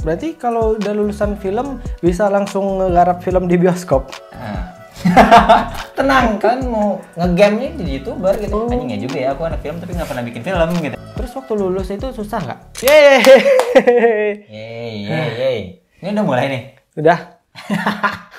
Berarti kalau udah lulusan film bisa langsung ngegarap film di bioskop. Tenang kan mau ngegame di YouTuber gitu. Anjing ya juga ya, aku anak film tapi nggak pernah bikin film gitu. Terus waktu lulus itu susah nggak? Yeay. Ini udah mulai nih. Udah.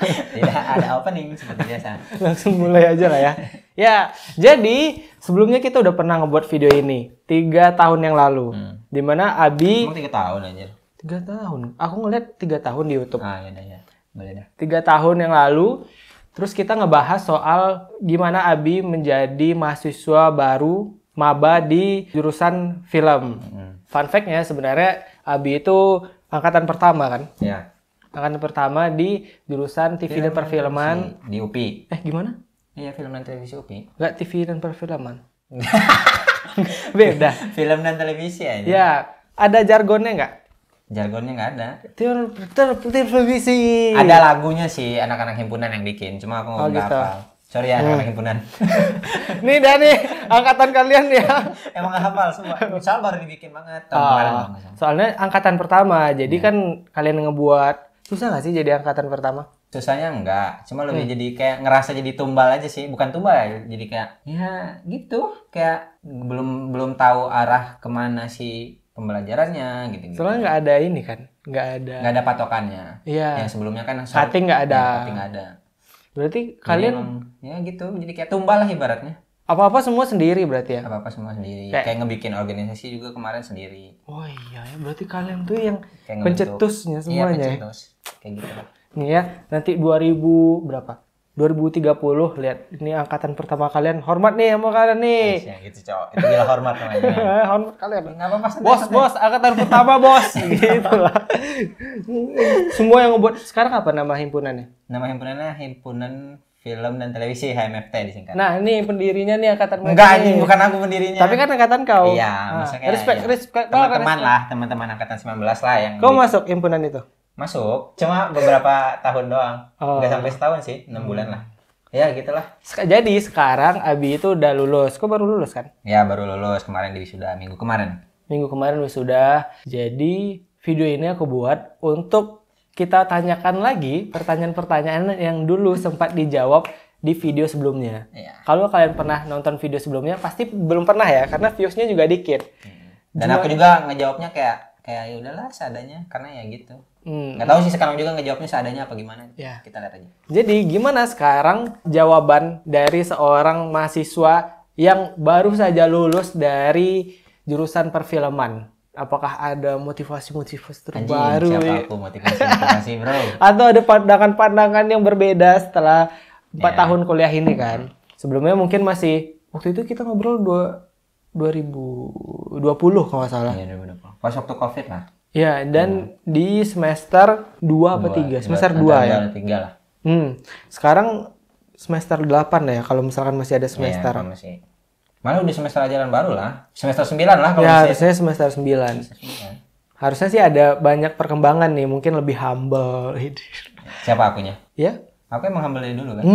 Tidak ada opening seperti biasa. Langsung mulai aja lah ya. Ya, jadi sebelumnya kita udah pernah ngebuat video ini 3 tahun yang lalu. Dimana Abi... Emang 3 tahun aja? 3 tahun? Aku ngeliat 3 tahun di YouTube. Ya. Boleh dah. 3 tahun yang lalu, terus kita ngebahas soal gimana Abi menjadi mahasiswa baru maba di jurusan film. Fun fact-nya sebenarnya Abi itu angkatan pertama kan? Ya. Angkatan pertama di jurusan TV dan perfilman. Di UPI. Gimana? Iya, film dan televisi UPI. Nggak TV dan perfilman. Beda. Film dan televisi aja. Ya, ada jargonnya nggak? Jargonnya nggak ada. Televisi. Ada lagunya sih anak-anak himpunan yang bikin, cuma aku nggak gitu. hafal. Sorry ya anak-anak himpunan. Nih Dani, angkatan kalian ya. Emang nggak hafal semua. Misal baru dibikin banget. Kemarin. Soalnya angkatan pertama, jadi kan kalian ngebuat. Susah nggak sih jadi angkatan pertama? Susahnya enggak, cuma lebih jadi kayak ngerasa jadi tumbal aja sih, bukan tumbal ya, jadi kayak ya gitu, kayak belum tahu arah kemana sih pembelajarannya gitu. Soalnya nggak ada ini kan, nggak ada patokannya. Iya. Yang sebelumnya kan cutting nggak ada. Cutting nggak ada. Berarti Jadi kalian emang, ya gitu, jadi kayak tumbal lah ibaratnya. apa-apa semua sendiri berarti ya? Apa-apa semua sendiri. Kayak ngebikin organisasi juga kemarin sendiri. Oh iya, berarti kalian tuh yang Kayak pencetusnya semuanya. Iya, pencetus. Kayak gitu lah. Nih ya, nanti 2000 berapa? 2030 lihat ini angkatan pertama kalian. Hormat nih sama kalian nih. Ya gitu, cowok. Itu gila hormat namanya. Hormat kalian. Enggak apa-apa Bos, angkatan pertama, bos. Gitu lah. Semua yang ngebuat sekarang apa nama himpunannya? Nama himpunannya Himpunan Film dan Televisi, HMFT disingkat. Nah, ini pendirinya nih angkatan Enggak, anjing, bukan aku pendirinya. Tapi kan angkatan kau. Iya, maksudnya respect. Teman-teman lah, teman-teman angkatan 19 lah yang kau masuk himpunan itu? Masuk, cuma beberapa tahun doang. Enggak sampai setahun sih, 6 bulan lah. Ya, gitulah. Jadi sekarang Abi itu udah lulus. Kau baru lulus kan? Ya, baru lulus kemarin di wisuda, minggu kemarin. Minggu kemarin wisuda. Jadi video ini aku buat untuk kita tanyakan lagi pertanyaan-pertanyaan yang dulu sempat dijawab di video sebelumnya. Iya. Kalau kalian pernah nonton video sebelumnya, pasti belum pernah ya, karena viewsnya juga dikit. Dan aku juga ngejawabnya kayak ya udahlah seadanya, karena ya gitu. Nggak tahu sih sekarang juga ngejawabnya seadanya apa gimana. Ya. Kita lihat aja. Jadi gimana sekarang jawaban dari seorang mahasiswa yang baru saja lulus dari jurusan perfilman? Apakah ada motivasi-motivasi terbaru? Anjing, siapa aku motivasi bro? Atau ada pandangan-pandangan yang berbeda setelah 4 tahun kuliah ini kan? Sebelumnya mungkin masih, waktu itu kita ngobrol 2020 kalau nggak salah. Iya, 2020. Pas waktu COVID lah. Ya, dan di semester 2 apa 3? Semester 2 ya? 3 lah. Sekarang semester 8 ya, kalau misalkan masih ada semester. Iya, masih. Malah udah semester ajaran baru lah. Semester 9 lah kalau ya, harusnya semester 9. Harusnya sih ada banyak perkembangan nih, mungkin lebih humble. Siapa akunya? Ya. Aku emang humble dari dulu kan?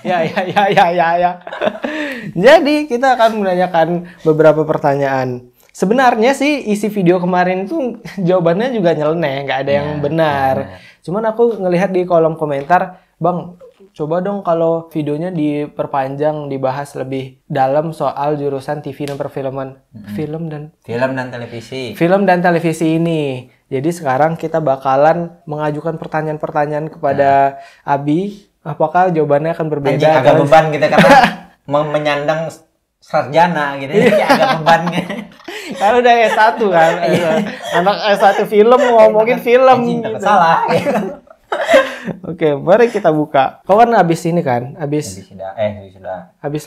Ya. Jadi kita akan menanyakan beberapa pertanyaan. Sebenarnya sih isi video kemarin itu jawabannya juga nyeleneh, nggak ada yang benar. Cuman aku ngelihat di kolom komentar, Bang, coba dong kalau videonya diperpanjang, dibahas lebih dalam soal jurusan TV dan perfilman. Film dan televisi. Film dan televisi ini. Jadi sekarang kita bakalan mengajukan pertanyaan-pertanyaan kepada Abi. Apakah jawabannya akan berbeda? Anjing, agak beban gitu karena menyandang sarjana gitu. Agak beban gitu. Kalau udah S1 kan. Anak S1 film ngomongin film. Anjing, takut salah. Oke, mari kita buka. Kau kan abis ini kan? Abis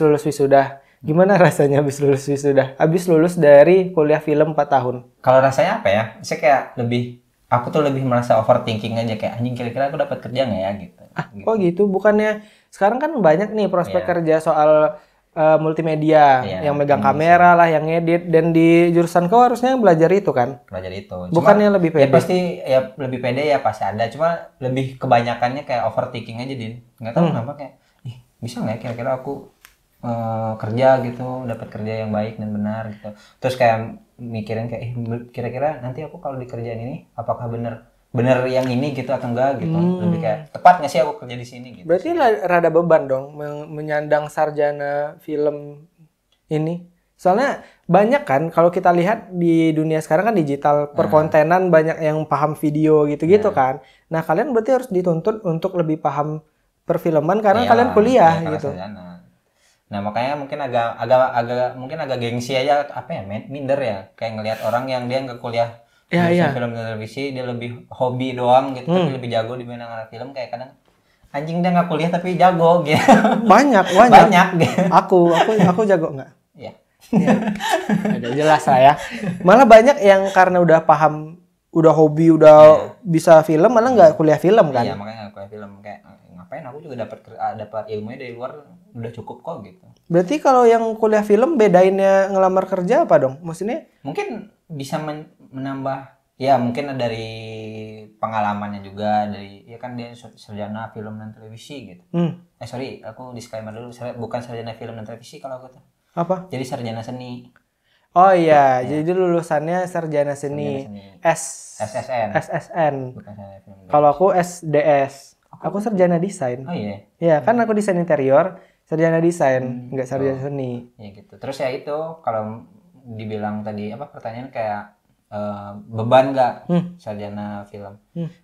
lulus wisuda. Gimana rasanya abis lulus wisuda? Abis lulus dari kuliah film 4 tahun. Kalau rasanya apa ya? Saya kayak aku tuh lebih merasa overthinking aja. Kayak anjing, kira-kira aku dapat kerja nggak ya? Gitu. Kok gitu? Bukannya sekarang kan banyak nih prospek kerja soal multimedia, yang megang kamera lah, yang ngedit, dan di jurusan kau harusnya belajar itu kan? Belajar itu. Bukannya lebih pede? Ya pasti ya lebih pede ya pasti ada, cuma lebih kebanyakannya kayak overthinking aja Din. Nggak tahu kenapa kayak, bisa nggak ya kira-kira aku kerja gitu, dapat kerja yang baik dan benar gitu. Terus kayak mikirin kayak, kira-kira nanti aku kalau di kerjaan ini apakah bener bener yang ini gitu atau enggak gitu. Lebih kayak tepat nggak sih aku kerja di sini gitu. Berarti rada beban dong menyandang sarjana film ini. Soalnya banyak kan kalau kita lihat di dunia sekarang kan digital perkontenan banyak yang paham video gitu-gitu kan. Nah, kalian berarti harus dituntut untuk lebih paham perfilman karena kalian kuliah karena gitu. sarjana. Nah, makanya mungkin agak gengsi aja apa ya, minder ya, kayak ngelihat orang yang dia nggak kuliah jurusan film dan televisi, dia lebih hobi doang gitu, tapi lebih jago dibanding anak film. Kayak kadang anjing dia nggak kuliah tapi jago gitu. Banyak. Gitu. Aku jago nggak? Iya. Udah jelas lah ya. Malah banyak yang karena udah paham, udah hobi, udah bisa film, malah nggak kuliah film kan? Iya, makanya kuliah film kayak ngapain, aku juga dapat ilmunya dari luar udah cukup kok gitu. Berarti kalau yang kuliah film bedainnya ngelamar kerja apa dong? Maksudnya? Mungkin bisa menambah ya, mungkin dari pengalamannya juga, dari ya kan dia sarjana film dan televisi gitu. Sorry, aku disclaimer dulu, bukan sarjana film dan televisi kalau aku tuh. Apa? Jadi sarjana seni. Oh iya, jadi lulusannya sarjana seni. SSN. Bukan sarjana film. Kalau aku SDS. Aku sarjana desain. Oh iya. Ya, kan aku desain interior, sarjana desain, nggak sarjana seni. Ya gitu. Terus ya itu kalau dibilang tadi apa pertanyaan kayak beban nggak sarjana film?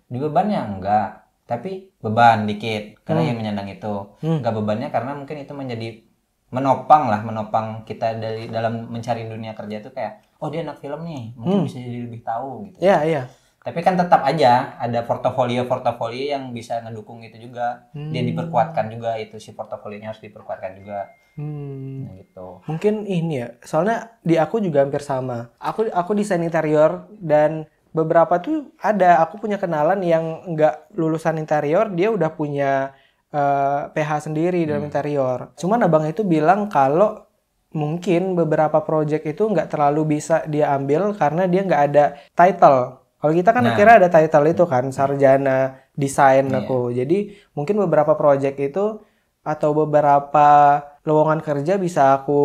Di bebannya enggak, tapi beban dikit karena yang menyandang itu. Nggak bebannya karena mungkin itu menjadi menopang kita dari dalam mencari dunia kerja itu kayak, oh dia anak film nih, mungkin bisa jadi lebih tahu gitu. Iya. Tapi kan tetap aja ada portofolio yang bisa ngedukung itu juga. Dia diperkuatkan juga, itu si portofolionya harus diperkuatkan juga. Nah, gitu. Mungkin ini ya, soalnya di aku juga hampir sama. Aku desain interior dan beberapa tuh aku punya kenalan yang nggak lulusan interior, dia udah punya PH sendiri dalam interior. Cuman abang itu bilang kalau mungkin beberapa project itu nggak terlalu bisa dia ambil karena dia nggak ada title. Kalau kita kan akhirnya ada title itu kan, sarjana desain aku. Jadi mungkin beberapa project itu atau beberapa lowongan kerja bisa aku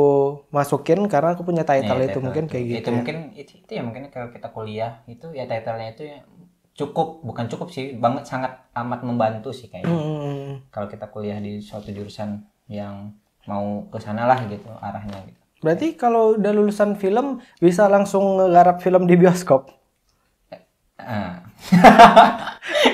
masukin karena aku punya title itu, mungkin kayak gitu. Itu mungkin itu ya mungkin kalau kita kuliah itu ya title-nya itu ya bukan cukup sih, sangat amat membantu sih kayaknya. Kalau kita kuliah di suatu jurusan yang mau ke sana lah gitu arahnya gitu. Berarti kalau udah lulusan film bisa langsung ngegarap film di bioskop?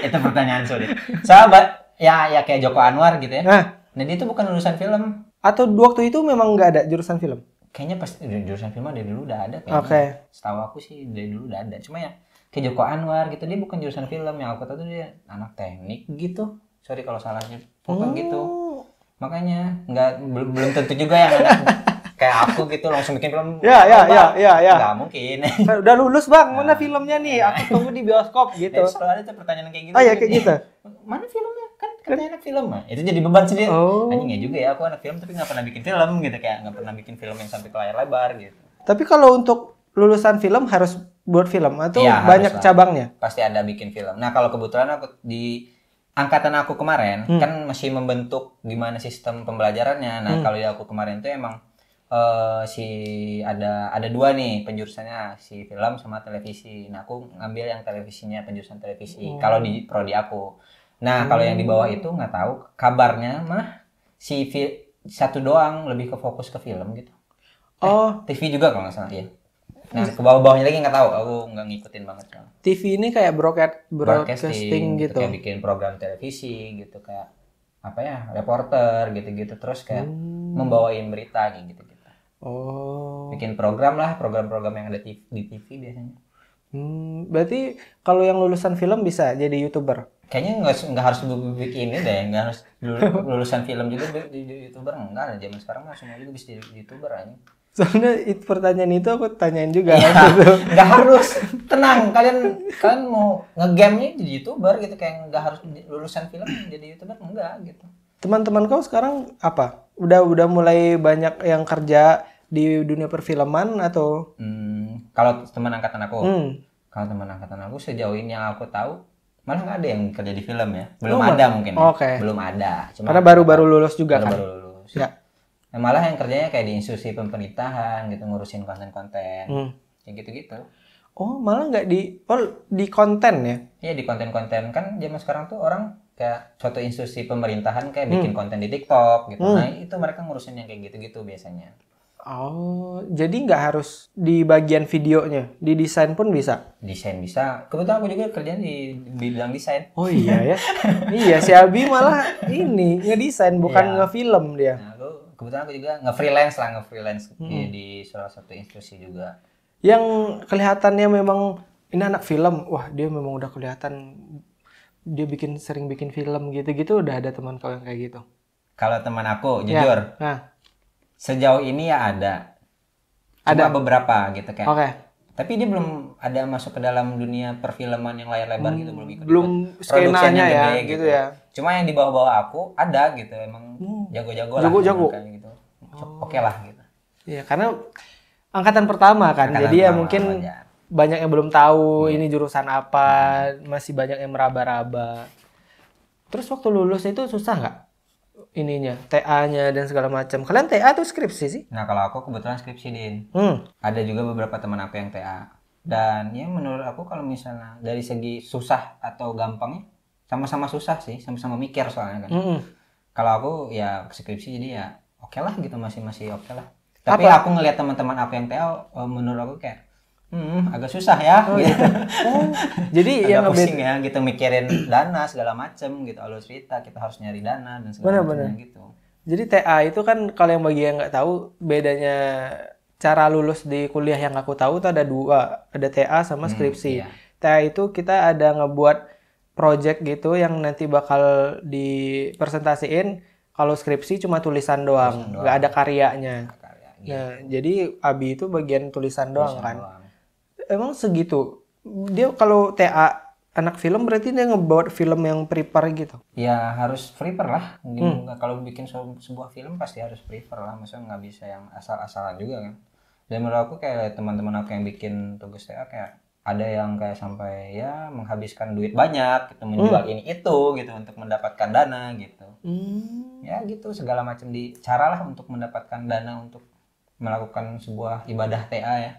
Itu pertanyaan sulit. Sahabat, ya kayak Joko Anwar gitu ya. Nah dia itu bukan lulusan film. Atau waktu itu memang nggak ada jurusan film? Kayaknya pas jurusan film dari dulu udah ada kayaknya. Setahu aku sih dari dulu udah ada. Cuma ya kayak Joko Anwar gitu, dia bukan jurusan film. Yang aku tahu tuh dia anak teknik gitu. Sorry kalau salahnya, bukan gitu. Makanya belum tentu juga yang anak kayak aku gitu langsung bikin film. Ya. Nggak mungkin. Udah lulus bang, mana filmnya nih? Aku tunggu di bioskop gitu. Terus kalau ada tuh pertanyaan kayak gitu. Oh ya kayak gitu. Mana filmnya? Kan katanya anak film. Itu jadi beban sendiri. Anjing ya juga ya, aku anak film tapi nggak pernah bikin film gitu, kayak nggak pernah bikin film yang sampai ke layar lebar gitu. Tapi kalau untuk lulusan film harus buat film atau banyak cabangnya? Pasti ada bikin film. Nah kalau kebetulan aku di angkatan aku kemarin kan masih membentuk gimana sistem pembelajarannya. Nah kalau di aku kemarin tuh emang ada dua nih penjurusannya, si film sama televisi. Nah aku ngambil yang televisinya, penjurusan televisi. Kalau di prodi aku. Nah kalau yang di bawah itu nggak tahu kabarnya mah satu doang lebih ke fokus ke film gitu. TV juga kalau nggak salah ya. Nah ke bawah-bawahnya lagi nggak tahu, aku nggak ngikutin banget. TV ini kayak broadcasting gitu. Kayak bikin program televisi gitu, kayak apa ya, reporter gitu-gitu, terus kayak membawain berita gitu. Bikin program yang ada di TV biasanya. Berarti kalau yang lulusan film bisa jadi YouTuber? Kayaknya nggak harus bikin ini deh, nggak harus lulusan film juga jadi YouTuber, enggak ada. Zaman sekarang mah semua juga bisa jadi YouTuber aja. Soalnya pertanyaan itu aku tanyain juga. Nggak harus, tenang, kalian mau ngegame-nya jadi YouTuber gitu, kayak nggak harus lulusan film jadi YouTuber, enggak gitu. Teman-teman kau sekarang apa? Udah mulai banyak yang kerja di dunia perfilman atau? Kalau teman angkatan aku, sejauh ini yang aku tahu malah nggak ada yang kerja di film ya. Belum ada mungkin. Belum ada. Karena baru-baru lulus juga kan. Baru lulus. Ya. Nah, malah yang kerjanya kayak di institusi pemerintahan gitu, ngurusin konten-konten. Kayak gitu-gitu. Oh, malah nggak di konten ya? Iya, di konten-konten. Kan zaman sekarang tuh orang kayak suatu institusi pemerintahan kayak bikin konten di TikTok gitu. Nah, itu mereka ngurusin yang kayak gitu-gitu biasanya. Oh, jadi nggak harus di bagian videonya, di desain pun bisa? Desain bisa. Kebetulan aku juga kerjaan di bidang desain. Oh iya ya? Iya, si Abi malah ini ngedesain, bukan ngefilm dia. Nah, kebetulan aku juga nge-freelance di salah satu institusi juga. Yang kelihatannya memang ini anak film, wah dia memang udah kelihatan dia sering bikin film gitu-gitu. Udah ada teman kau yang kayak gitu? Kalau teman aku, jujur, Nah, sejauh ini ya ada. Cuma beberapa gitu kayak. oke. Tapi dia belum ada masuk ke dalam dunia perfilman yang layar lebar gitu, belum ikut. Belum skenanya ya, gitu ya. Cuma yang di bawah-bawah aku ada gitu, emang jago-jago lah. Jago-jago. Kayak gitu. Oke lah gitu. Iya, karena angkatan pertama kan, jadi ya mungkin banyak yang belum tahu ini jurusan apa, masih banyak yang meraba-raba. Terus waktu lulus itu susah nggak ininya, TA-nya dan segala macam? Kalian TA tuh skripsi sih? Nah, kalau aku kebetulan skripsi, Din. Ada juga beberapa teman aku yang TA. Dan ya menurut aku kalau misalnya dari segi susah atau gampangnya, sama-sama susah sih, sama-sama mikir soalnya kan. Kalau aku ya skripsi jadi ya oke lah gitu, masih oke lah. Tapi aku ngelihat teman-teman aku yang TA, menurut aku kayak agak susah ya. Gitu. Jadi yang pusing ya gitu mikirin dana segala macem gitu, alur cerita kita harus nyari dana dan segala macamnya gitu. Jadi TA itu kan kalau yang bagi yang nggak tahu bedanya cara lulus di kuliah yang aku tahu tuh ada dua, ada TA sama skripsi. TA itu kita ada ngebuat project gitu yang nanti bakal dipresentasiin. Kalau skripsi cuma tulisan doang, nggak ada karyanya. Nah, jadi Abi itu bagian tulisan doang kan. Emang segitu. Dia kalau TA anak film berarti dia ngebuat film yang prepare gitu. Ya harus prepare lah. Kalau bikin sebuah film pasti harus prepare lah. Maksudnya nggak bisa yang asal-asalan juga kan. Dan menurut aku kayak teman-teman aku yang bikin tugas TA kayak ada yang kayak sampai ya menghabiskan duit banyak gitu, menjual ini itu gitu untuk mendapatkan dana gitu. Ya gitu segala macam cara lah untuk mendapatkan dana untuk melakukan sebuah ibadah TA ya.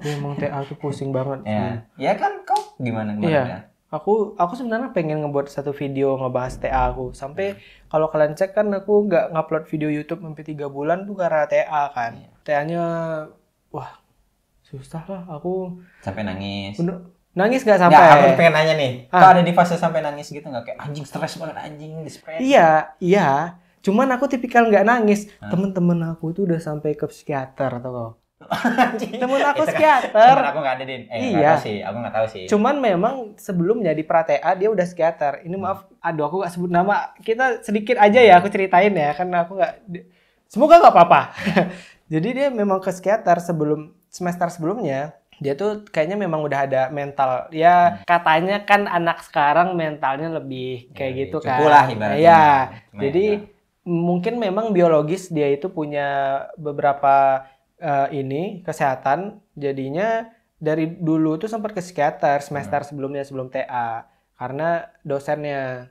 Emang TA tuh pusing banget. Ya kan kau gimana? Iya. Aku sebenarnya pengen ngebuat satu video ngebahas TA aku. Sampai kalau kalian cek kan aku nggak ngupload video YouTube sampai 3 bulan tuh karena TA kan. TA-nya wah susah lah aku. Sampai nangis. Nangis nggak sampai? Ya, aku pengen nanya nih. Kau ada di fase sampai nangis gitu nggak? Kayak anjing stres banget anjing distres. Iya. Cuman aku tipikal nggak nangis. Temen-temen aku tuh udah sampai ke psikiater atau kok. Temen aku psikiater. Temen aku nggak ada, Din. Iya. Aku nggak tahu sih. Cuman memang sebelumnya di pra-TA dia udah psikiater. Ini maaf, aduh aku nggak sebut nama. Kita sedikit aja ya aku ceritain ya, karena aku nggak. Semoga nggak apa-apa. Jadi dia memang ke psikiater semester sebelumnya. Dia tuh kayaknya memang udah ada mental. Ya katanya kan anak sekarang mentalnya lebih kayak gitu kan. Cukup lah ibaratnya. Ya. Jadi mungkin memang biologis dia itu punya beberapa kesehatan. Jadinya dari dulu tuh sempat ke psikiater semester sebelum TA karena dosennya.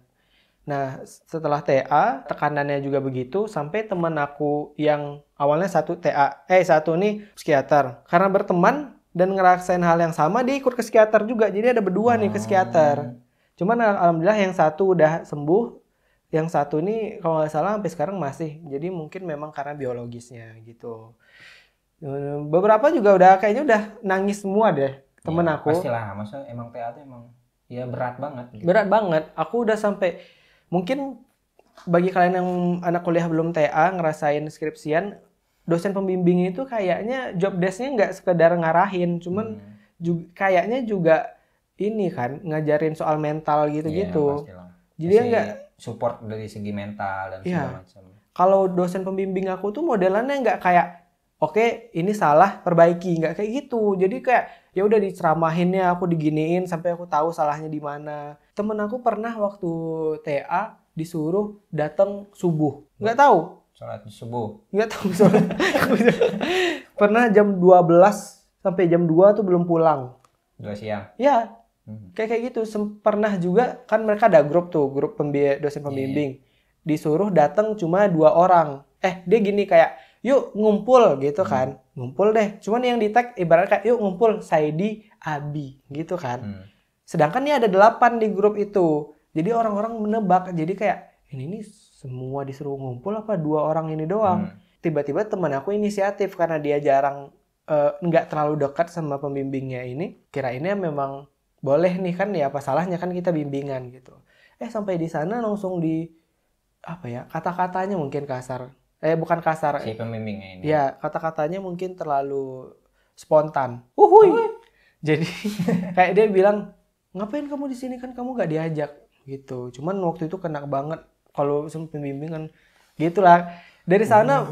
Nah, setelah TA tekanannya juga begitu sampai teman aku yang awalnya satu nih psikiater. Karena berteman dan ngerasain hal yang sama dia ikut ke psikiater juga. Jadi ada berdua nih ke psikiater. Cuman alhamdulillah yang satu udah sembuh, yang satu ini kalau nggak salah sampai sekarang masih. Jadi mungkin memang karena biologisnya gitu. Beberapa juga kayaknya udah nangis semua deh temen aku. Pastilah, maksudnya emang TA itu emang ya berat banget. Gitu. Berat banget. Aku udah sampai mungkin bagi kalian yang anak kuliah belum TA ngerasain skripsian, dosen pembimbing itu kayaknya job desk-nya nggak sekedar ngarahin, cuman kayaknya juga ini kan ngajarin soal mental gitu-gitu. Jadi nggak support dari segi mental dan segala macam. Kalau dosen pembimbing aku tuh modelannya nggak kayak oke, ini salah, perbaiki, nggak kayak gitu. Jadi kayak ya udah diceramahinnya, aku diginiin sampai aku tahu salahnya di mana. Temen aku pernah waktu TA disuruh datang subuh, nggak tahu. Sholat subuh. Nggak tahu sholat. Pernah jam 12 sampai jam 2 tuh belum pulang. 2 siang. Ya, kayak gitu. Pernah juga kan mereka ada grup dosen pembimbing. Disuruh datang cuma 2 orang. Dia gini kayak yuk ngumpul gitu kan. Ngumpul deh. Cuman yang di tag ibaratnya kayak yuk ngumpul Saidi, Abi gitu kan. Sedangkan ini ada 8 di grup itu. Jadi orang-orang menebak. Jadi kayak ini semua disuruh ngumpul apa 2 orang ini doang. Tiba-tiba teman aku inisiatif karena dia jarang nggak terlalu dekat sama pembimbingnya ini. Kirainnya memang boleh nih kan ya, apa salahnya kan kita bimbingan gitu. Sampai di sana langsung di apa ya, kata-katanya mungkin kasar. Bukan kasar. Si pembimbingnya ini. Ya, kata-katanya mungkin terlalu spontan. Uhuy. Jadi kayak dia bilang, ngapain kamu di sini, kan kamu gak diajak gitu. Cuman waktu itu kena banget kalau sama pembimbing kan gitulah. Dari sana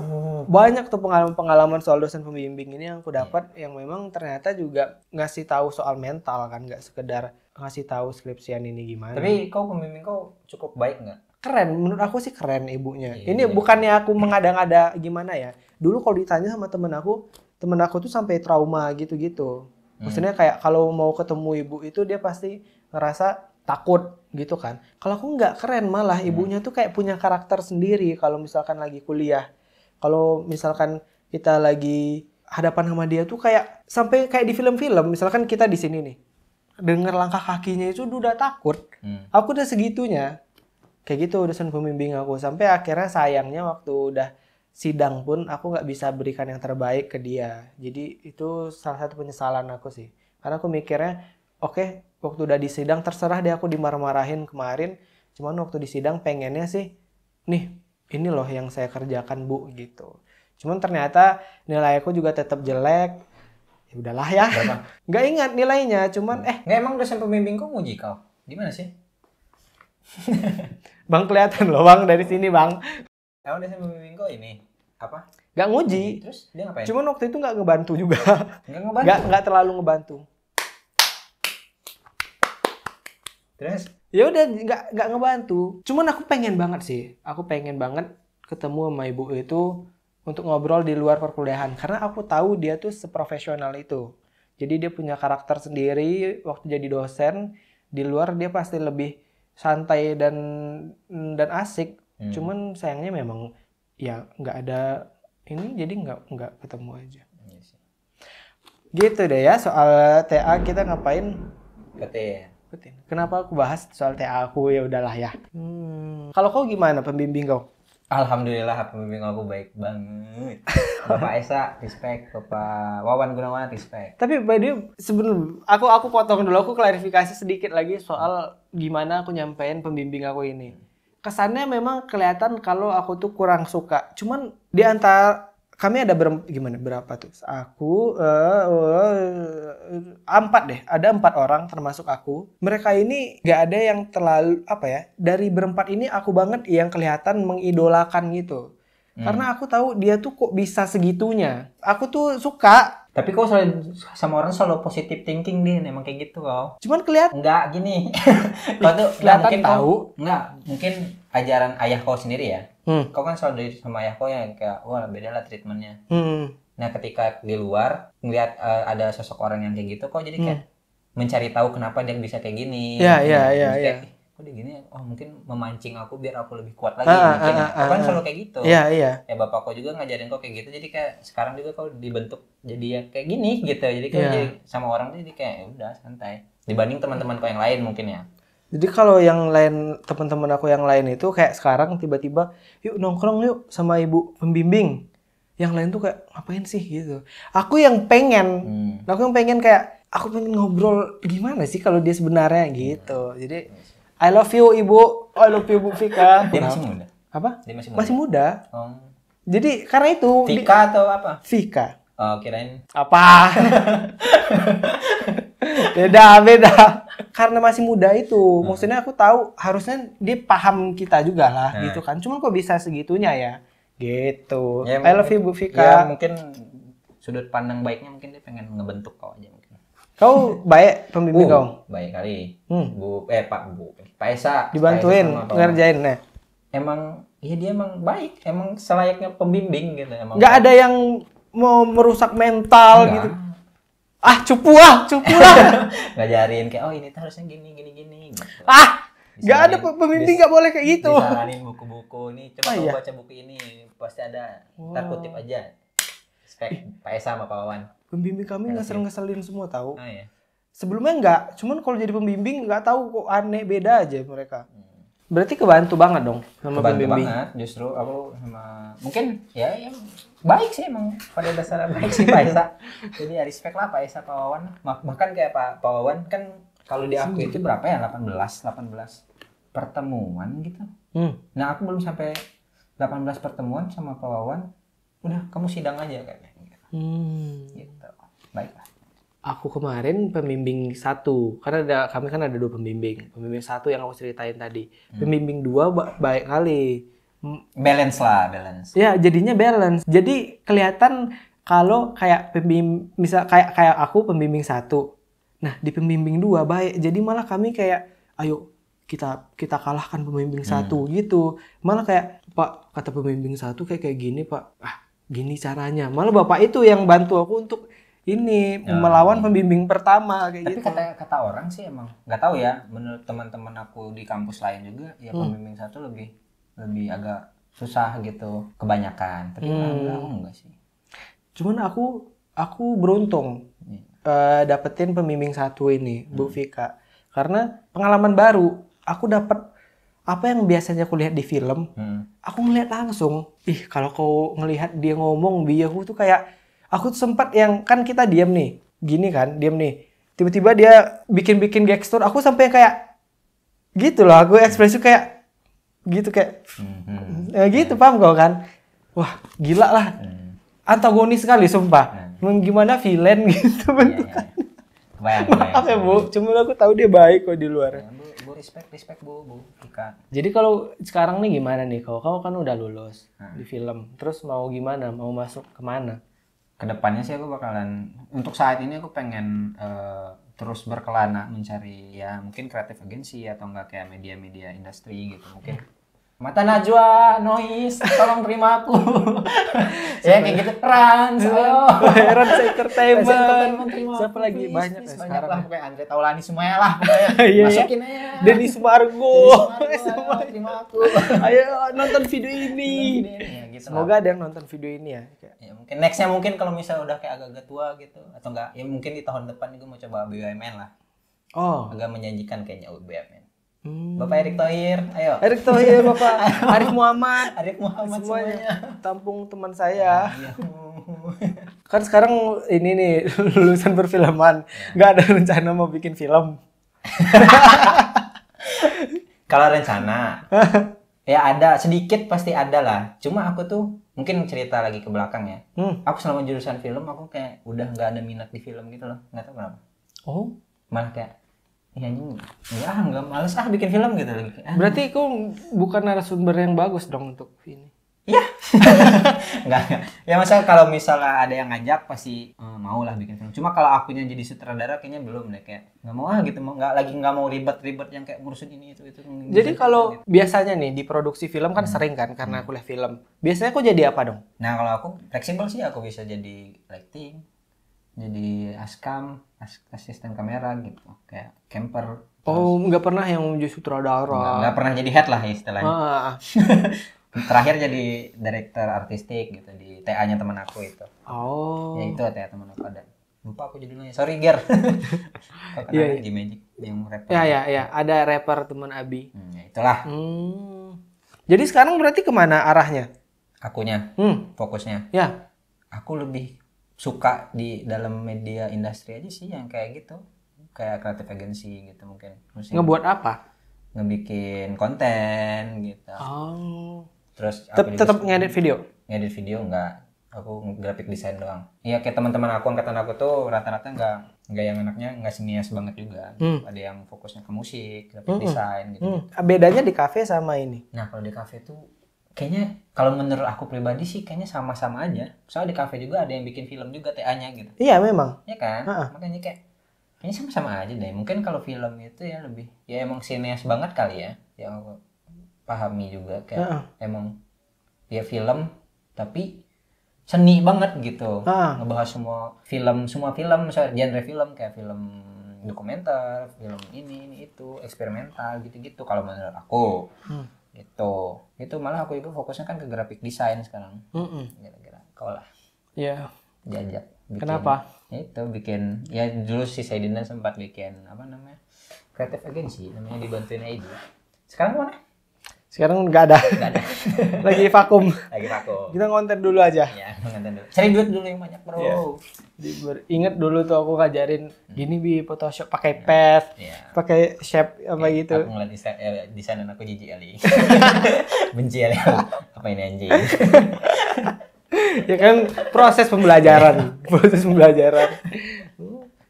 banyak tuh pengalaman soal dosen pembimbing ini yang aku dapat yang memang ternyata juga ngasih tahu soal mental kan, nggak sekedar ngasih tahu skripsian ini gimana. Tapi kau pembimbing kau cukup baik nggak? Keren, menurut aku sih keren ibunya. Ini bukannya aku mengada-ngada gimana ya. Dulu kalau ditanya sama temen aku tuh sampai trauma gitu-gitu. Maksudnya kayak kalau mau ketemu ibu itu dia pasti ngerasa takut gitu kan. Kalau aku nggak, keren malah ibunya tuh kayak punya karakter sendiri kalau misalkan lagi kuliah. Kalau misalkan kita lagi hadapan sama dia tuh kayak sampai kayak di film-film, misalkan kita di sini nih. Dengar langkah kakinya itu udah takut. Aku udah segitunya. Kayak gitu dosen pembimbing aku. Sampai akhirnya sayangnya waktu udah sidang pun aku nggak bisa berikan yang terbaik ke dia. Jadi itu salah satu penyesalan aku sih. Karena aku mikirnya, oke, waktu udah di sidang terserah deh aku dimarah-marahin kemarin. Cuman waktu di sidang pengennya sih, nih ini loh yang saya kerjakan Bu gitu. Cuman ternyata nilai aku juga tetap jelek. Ya udahlah ya. Berapa? Nggak ingat nilainya. Cuman nggak, emang dosen pembimbing kau nguji kau? Gimana sih? Bang kelihatan loh Bang dari sini Bang. Emang dosen pembimbing kau ini apa? Nggak nguji. Terus dia ngapain? Cuman waktu itu nggak ngebantu juga. Nggak ngebantu? Nggak terlalu ngebantu. Terus? Ya udah nggak ngebantu. Cuman aku pengen banget sih. Aku pengen banget ketemu sama ibu itu untuk ngobrol di luar perkuliahan. Karena aku tahu dia tuh seprofesional itu. Jadi dia punya karakter sendiri waktu jadi dosen. Di luar dia pasti lebih santai dan asik. Cuman sayangnya memang ya nggak ada ini, jadi nggak ketemu aja. Gitu deh ya soal TA. Kita ngapain? Betul. Kenapa aku bahas soal TA aku? Ya udahlah ya. Kalau kau gimana pembimbing kau? Alhamdulillah pembimbing aku baik banget. Bapak Esa, respect. Bapak Wawan Gunawan, respect. Tapi by the way, sebelum aku potong dulu, aku klarifikasi sedikit lagi soal gimana aku nyampein pembimbing aku ini. Kesannya memang kelihatan kalau aku tuh kurang suka. Cuman di antara kami ada berapa tuh? Aku 4 deh. Ada 4 orang termasuk aku. Mereka ini gak ada yang terlalu apa ya? Dari berempat ini aku banget yang kelihatan mengidolakan gitu. Karena aku tahu dia tuh kok bisa segitunya. Aku tuh suka. Tapi kau selalu sama orang selalu positive thinking din, emang kayak gitu kau. Cuman kelihatan enggak gini. Kau tuh kelihatan mungkin tahu. Mungkin ajaran ayah kau sendiri ya. Kau kan selalu dari sama ayah kau yang kayak wah beda lah treatmentnya. Nah ketika di luar ngeliat ada sosok orang yang kayak gitu, kau jadi kayak mencari tahu kenapa dia bisa kayak gini. Iya. Kok dia gini, oh mungkin memancing aku biar aku lebih kuat lagi mungkin. Kau kan selalu kayak gitu. Iya. Ya bapak kau juga ngajarin kau kayak gitu, jadi kayak sekarang juga kau dibentuk jadi ya kayak gini gitu. Jadi kau jadi sama orang tuh jadi kayak ya udah santai. Dibanding teman-teman kau yang lain mungkin ya. Jadi kalau yang lain, teman-teman aku yang lain itu kayak sekarang tiba-tiba yuk nongkrong yuk sama ibu pembimbing. Yang lain tuh kayak ngapain sih gitu. Aku yang pengen kayak aku pengen ngobrol gimana sih kalau dia sebenarnya gitu. Jadi I love you ibu, I love you Bu Vika. Dia masih muda. Apa? Dia masih muda. Oh. Jadi karena itu. Vika atau apa? Vika. Oh kirain. Apa? beda. Karena masih muda itu, maksudnya aku tahu harusnya dia paham kita juga lah gitu kan. Cuman kok bisa segitunya ya? Gitu. Ya, I love you Bu Vika. Ya mungkin sudut pandang baiknya mungkin dia pengen ngebentuk kau aja mungkin. Kau baik pembimbing kau? Baik kali. Pak Esa dibantuin ngerjain nih. Emang iya dia emang baik, emang selayaknya pembimbing gitu emang. Nggak ada yang mau merusak mental gitu. Cupu lah. Ngajarin kayak oh ini tuh harusnya gini gitu. Nggak ada pembimbing nggak boleh kayak gitu. Disaranin buku-buku nih, coba iya. baca buku ini pasti ada. Ntar kutip aja. Spek Pak Esa sama Pak Wawan. Pembimbing kami ngeselin semua tahu. Oh, iya. Sebelumnya enggak, cuman kalau jadi pembimbing nggak tahu kok aneh, beda aja mereka. Berarti kebantu banget dong sama Kebantu pembimbing. banget, justru aku sama mungkin ya baik sih emang pada dasarnya baik sih Pak Esa. Jadi ya respect lah Pak Esa, Pak Wawan. Bahkan kayak Pak Wawan kan kalau di aku itu berapa ya 18 pertemuan gitu. Nah aku belum sampai 18 pertemuan sama Pak Wawan. Udah kamu sidang aja kayaknya. Gitu. Baiklah. Aku kemarin pembimbing 1, karena kami kan ada 2 pembimbing. Pembimbing 1 yang aku ceritain tadi. Pembimbing 2 baik kali. Balance lah, balance. Ya, jadinya balance. Jadi kelihatan kalau kayak pembimbing, misal kayak aku pembimbing 1. Nah, di pembimbing 2 baik. Jadi malah kami kayak ayo kita kalahkan pembimbing 1 gitu. Malah kayak Pak, kata pembimbing 1 kayak gini, Pak. Gini caranya. Malah Bapak itu yang bantu aku untuk ini melawan pembimbing pertama kayak gitu. Tapi kata orang sih emang nggak tahu ya, menurut teman-teman aku di kampus lain juga ya pembimbing 1 lebih agak susah gitu kebanyakan. Tapi enggak sih. Cuman aku beruntung dapetin pembimbing 1 ini, Bu Vika. Karena pengalaman baru, aku dapat apa yang biasanya aku lihat di film, aku ngelihat langsung. Kalau kau ngelihat dia ngomong, aku tuh kayak aku tuh sempat yang kan kita diam nih, gini kan, diam nih. Tiba-tiba dia bikin gestur, aku sampai kayak gitu loh, aku ekspresi kayak gitu kayak gitu, paham kau kan? Wah, gila lah. Antagonis sekali sumpah. Gimana villain gitu bentukan. Maaf ya Bu, cuma aku tahu dia baik kok di luar. Bu respect Bu Ika. Jadi kalau sekarang nih gimana nih kau? Kau kan udah lulus di film, terus mau gimana? Mau masuk kemana? Kedepannya sih aku bakalan, untuk saat ini aku pengen terus berkelana mencari ya mungkin kreatif agency atau enggak kayak media industri gitu mungkin. Mata Najwa, Noise, tolong terima aku. Ya kayak gitu. Rans, ayo. Rans Entertainment. Siapa lagi? Banyak sekarang. lah pokoknya Andre Taulani semuanya lah pokoknya. Masukin aja. Denny Sumargo. Terima aku. Ayo nonton video ini. Ya, gitu semoga ada yang nonton video ini ya. Ya mungkin nextnya mungkin kalau misalnya udah kayak agak tua gitu atau enggak ya mungkin di tahun depan gue mau coba BUMN lah. Agak menjanjikan kayaknya BUMN. Bapak Erick Thohir, ayo. Erick Thohir, Bapak Arif Muhammad semuanya. Tampung teman saya. Kan sekarang ini nih lulusan perfilman, nggak ada rencana mau bikin film. Kalau rencana, ya ada sedikit pasti ada lah. Cuma aku tuh mungkin cerita lagi ke belakang ya. Aku selama jurusan film aku kayak udah nggak ada minat di film gitu loh, nggak tahu kenapa. Malah kayak nggak males bikin film gitu lagi. Berarti kau bukan narasumber yang bagus dong untuk ini. Iya. Enggak. Ya masa kalau misalnya ada yang ngajak pasti mau lah bikin film. Cuma kalau akunya jadi sutradara kayaknya belum deh, kayak nggak mau gitu, nggak mau ribet-ribet yang kayak ngurusin ini itu. Jadi kalau gitu. Biasanya nih di produksi film kan sering kan karena kuliah film. Biasanya kau jadi apa dong? Nah kalau aku fleksibel sih, aku bisa jadi lighting, jadi askam, asisten kamera gitu, kayak camper. Nggak pernah yang jadi sutradara. Nggak pernah jadi head lah istilahnya. Terakhir jadi director artistik gitu di TA-nya teman aku itu. Ya itu TA teman aku ada. Lupa aku judulnya. Sorry Ger. Iya. Di Magic yang rapper. Ya, ada rapper teman Abi. Ya itulah. Jadi sekarang berarti kemana arahnya? Akunya. Fokusnya. Ya. Aku lebih suka di dalam media industri aja sih yang kayak gitu. Kayak creative agency gitu mungkin. Ngebuat apa? Ngebikin konten gitu. Terus tetap ngedit video? Ngedit video enggak. Aku graphic design doang. Iya kayak teman-teman aku angkatan aku tuh rata-rata enggak yang anaknya enggak senias banget juga. Ada yang fokusnya ke musik, graphic design gitu. Bedanya di kafe sama ini? Nah, kalau di kafe tuh kayaknya kalau menurut aku pribadi sih kayaknya sama-sama aja. Soalnya di kafe juga ada yang bikin film juga TA-nya gitu. Iya, memang. Iya kan? Makanya kayaknya sama-sama aja deh. Mungkin kalau film itu ya lebih ya emang sinias banget kali ya. Yang aku pahami juga kayak emang dia film tapi seni banget gitu. Ngebahas semua film misalnya genre film kayak film dokumenter, film ini itu, eksperimental gitu-gitu kalau menurut aku. Itu malah aku juga fokusnya kan ke graphic design sekarang. Kira-kira kau lah. Iya. Jajak. Kenapa? Itu bikin, ya dulu si Saidina sempat bikin apa namanya, creative agency namanya, dibantuin ID. Sekarang mana? Sekarang nggak ada. Nggak ada. Lagi vakum. Lagi vakum. Kita ngonten dulu aja. Ya, ngonten dulu. Cari duit dulu yang banyak, bro. Yeah. Ingat dulu tuh aku ngajarin gini bi Photoshop pakai Path, pakai Shape apa gitu. Aku ngeliat desainan aku jijik kali. Benci kali. Apa ini anjing? Ya kan proses pembelajaran.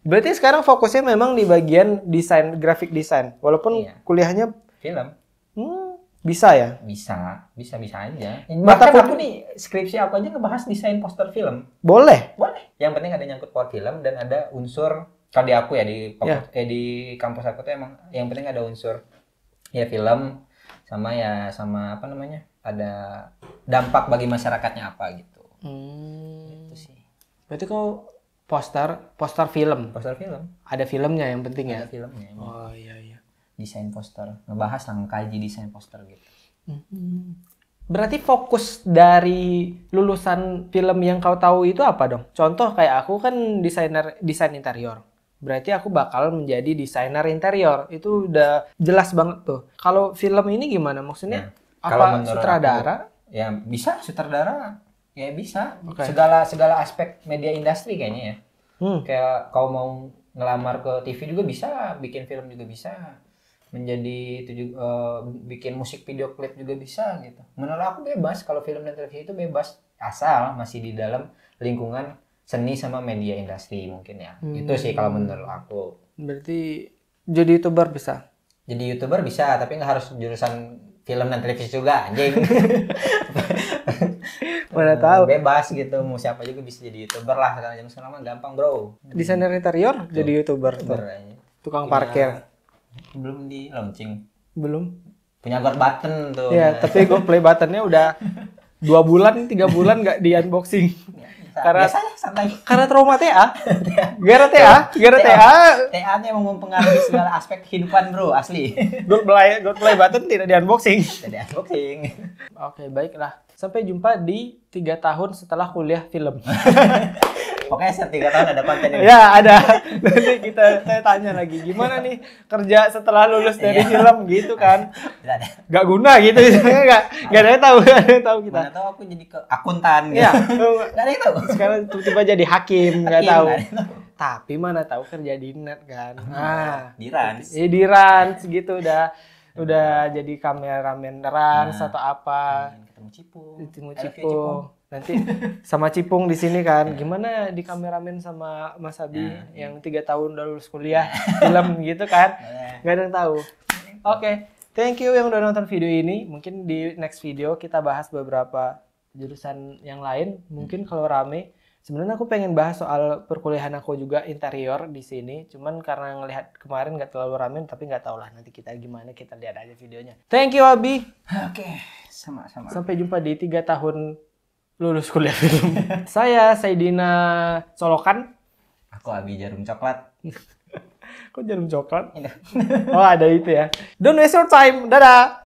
Berarti sekarang fokusnya memang di bagian desain, graphic design. Walaupun kuliahnya film. Bisa ya? Bisa aja. Bahkan aku nih, skripsi aku aja ngebahas desain poster film. Boleh. Yang penting ada nyangkut plot film dan ada unsur, kalau di aku ya di kampus aku tuh emang yang penting ada unsur ya film sama apa namanya? Ada dampak bagi masyarakatnya apa gitu. Itu sih. Berarti kau poster film. Poster film. Ada filmnya yang penting ya? Ada filmnya. Oh iya. Desain poster, ngebahas tentang kaji desain poster gitu. Berarti fokus dari lulusan film yang kau tahu itu apa dong? Contoh kayak aku kan desain interior. Berarti aku bakal menjadi desainer interior. Itu udah jelas banget tuh. Kalau film ini gimana? Maksudnya apa sutradara? Ya bisa sutradara. Ya bisa. Okay. Segala aspek media industri kayaknya ya. Kayak kau mau ngelamar ke TV juga bisa, bikin film juga bisa. Menjadi itu juga, bikin musik video klip juga bisa gitu. Menurut aku bebas, kalau film dan televisi itu bebas asal masih di dalam lingkungan seni sama media industri mungkin ya. Itu sih kalau menurut aku. Berarti jadi YouTuber bisa? Jadi YouTuber bisa, tapi nggak harus jurusan film dan televisi juga anjing. Mana tahu. Bebas gitu, mau siapa juga bisa jadi YouTuber lah sekarang zaman gampang, bro. Desainer interior tuh. Jadi YouTuber tuh. Tukang parkir. Belum di launching. Belum. Punya God Button tuh. Ya, tapi God Play Buttonnya udah 2 bulan, 3 bulan nggak di unboxing. Biasanya santai. Karena trauma TA. Gara TA-nya emang mempengaruhi segala aspek kehidupan, bro, asli. God Play Button tidak di unboxing. Tidak unboxing. Oke, baiklah. Sampai jumpa di 3 tahun setelah kuliah film. Pokoknya setiap 3 tahun ada konten ini. Ya, ada. Nanti saya tanya lagi, gimana nih kerja setelah lulus dari film gitu kan. Gak guna gitu. Gak ada yang tahu kita. Mana tahu aku jadi ke akuntan gitu. Iya. Gak ada yang tahu. Sekarang tiba-tiba jadi hakim, gak tahu. Tapi mana tahu kerja di net kan. Di Rans. Di Rans gitu udah jadi kameramen Rans atau apa. Ketemu Cipung. Nanti sama Cipung di sini kan. Gimana di kameramen sama Mas Abi yang 3 tahun udah lulus kuliah film gitu kan. Gak ada yang tahu. Oke. Thank you yang udah nonton video ini. Mungkin di next video kita bahas beberapa jurusan yang lain. Mungkin kalau rame. Sebenarnya aku pengen bahas soal perkuliahan aku juga interior di sini. Cuman karena ngelihat kemarin nggak terlalu rame, tapi nggak tahu lah nanti kita gimana, kita lihat aja videonya. Thank you Abi. Oke, sama-sama. Sampai jumpa di 3 tahun lulus kuliah film. Saya Saidina Solokan. Aku Abi Jarum Coklat. Kok jarum coklat? Oh ada itu ya. Don't waste your time. Dadah.